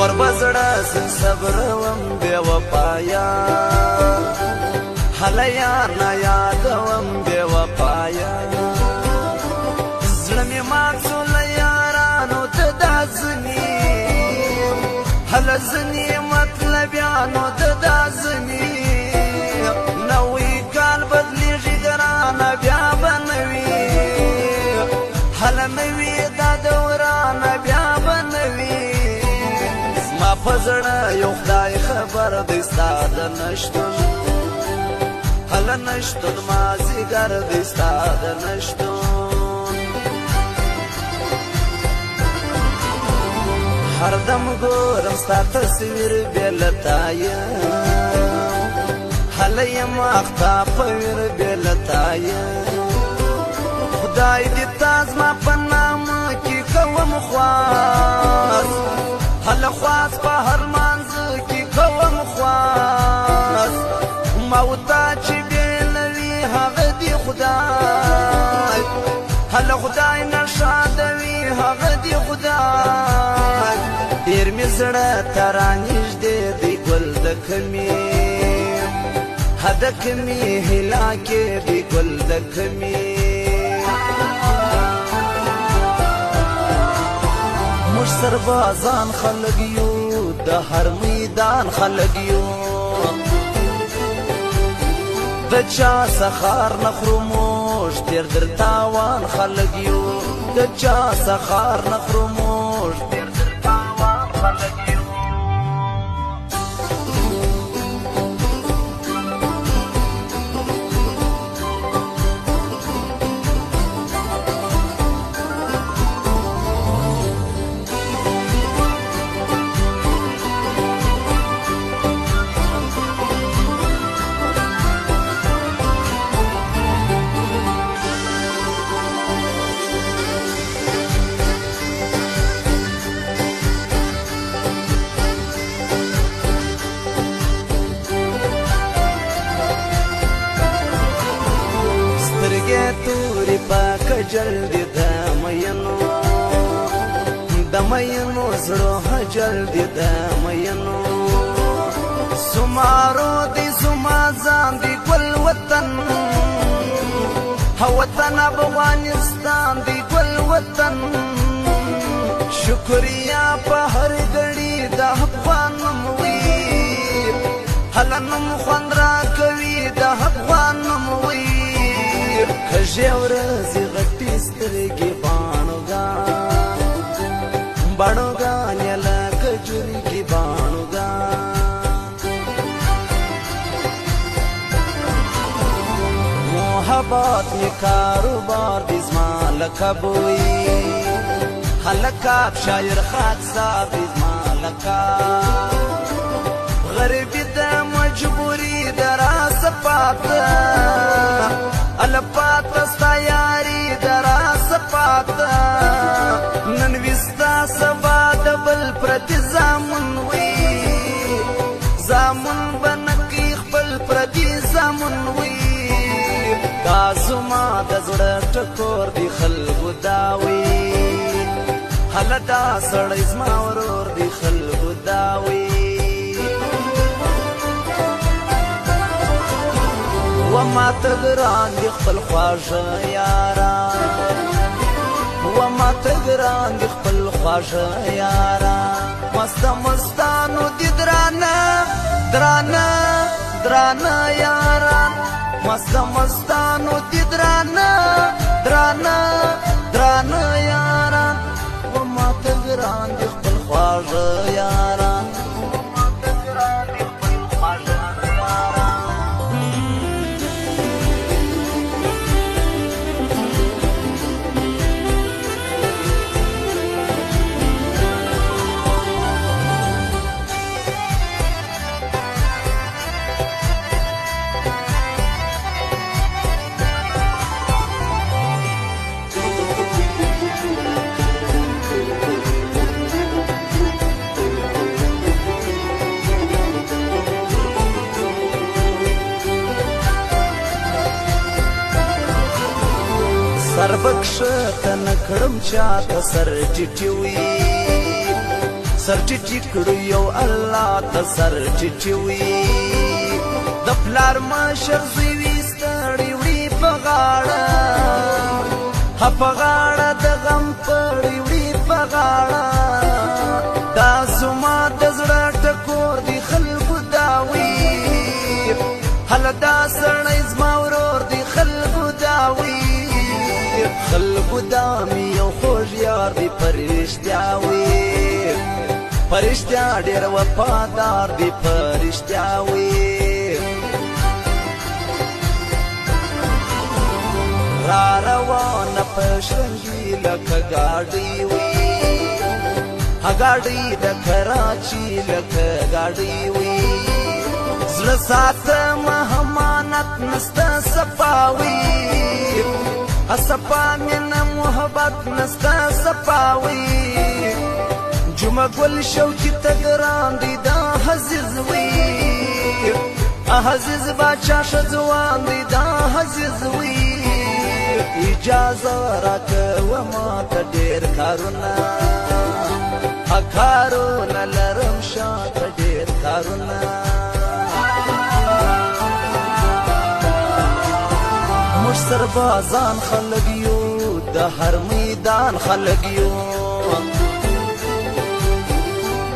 نور بزړه سي صبروم بې وفایا هله یار نه یادوم بې وفایا زړه مې مات سو له یارانو ته دا ځنې هله ځنې مطلبیانو ته دا ځنې نوی کال بدلیږي ګرانه بیا به نه وي هله نه وي دا دورانه بیا به نه وي زما په زړه یو خدای خبر دی ستا د نشتون هله نشتون مازدیګر دی ستا د نشتون هردم ګورم ستا تصویر بې له تا یم هله یم اخته په ویر بې له تا یم خدای دې تا زما په نامه کې کوم خواست هله خواست په هر مانځه کې کوم خواست ما و تا چې بېلوي هغه دې خدای هله خدای نه شادوي هغه دې خدای ډېر مې زړه ته رانږدې دی ګل د کمې هده کمې هیلا کې دی ګل د کمې موږ سربازان خلک یو د هر میدان خلک یو د چا سخار نخرو موږ تیر در تاوان خلک یو د چا سخار نخرو موږ تیر در تاوان خلک یو توری پاک جلدی د مینو زړه جلدی د مینو سمارو دی زما ځان دی ګل وطن وطن افغانستان دی ګل وطن شکریا په هر غړي د افغان نوم وي هله نوم خوند را کوي د افغان نوم وي کژې ورځې غټې سترګې باڼوګان یې لکه جورګې باڼوګان محبت مې کاروبار دې زما لکه بوی هلکه شاعر خاکسار دې زما لکه غریبي د مجبوري د راسه پاته الپاته ستا یاري د راسه پاته نن وستا سبا د بل پردي زامن وي زامن به نکي خپل پردي زامن وي دا زما د زړه ټکور دي خلکو دا وي هله دا سړی زما ورور دي خلکو دا وي وما تګران دي خپل خواږه یاران وما تګران دي خپل خواږه یاران مستانو دي درانه یاران مستانو دي درانه یاران وما تګران دي خپل خواږه یاران سر بکشه تنکړم چاته سر ټیټي وي سر ټیټی کړو یو الله ته سر ټیټی وي د پلار مشر زوی وي ستړی وړي په غاړه په غاړه د غم پړی وړي په غاړه دا زما د زړه ټکور دی خلکو دا وي هله دا سړی زما ورور دی خلکو دا وي خلکو دا مې یو خوږ یار دی په رښتیا وي په رښتیا ډېر وفادار دی په رښتیا وي را روانه په شرنګي لکه ګاډۍ وي ګاډۍ د کراچي لکه ګاډۍ وي زړه ساتم امانت نسته صفا وي صفا مینه محبت نسته صفا وي جمعه ګل شوقي ته ګران دی دا عزیز وي عزیز باچا ښځوان دی دا عزیز وي اجازه راکوه ماته ډېر کارونه لرم شاته ډېر کارونه موږ سربازان خلک یو د هر میدان خلک یو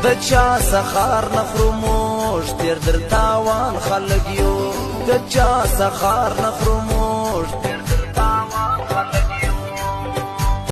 د چا سخار نخورو موږ ډېر در تاوان خلک یو د چا سخار نخورو موږ